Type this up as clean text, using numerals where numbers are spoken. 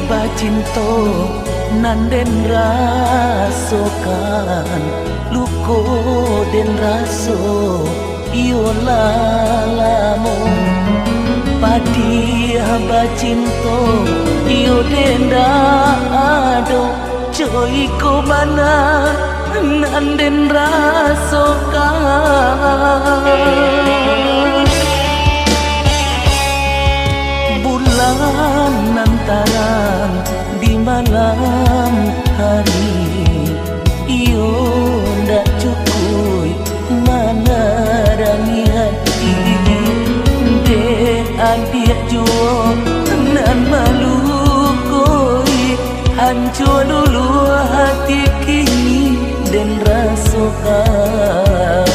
bacinto nanden rasokan luko den raso iyo lalamo padi bacinto iyo denda ado coy ko mana nanden rasokan bulan antaran di malam hari iyo ndak cukup menerangi hati de adik juo nan malu koi hancur dulu hati kini dan rasakan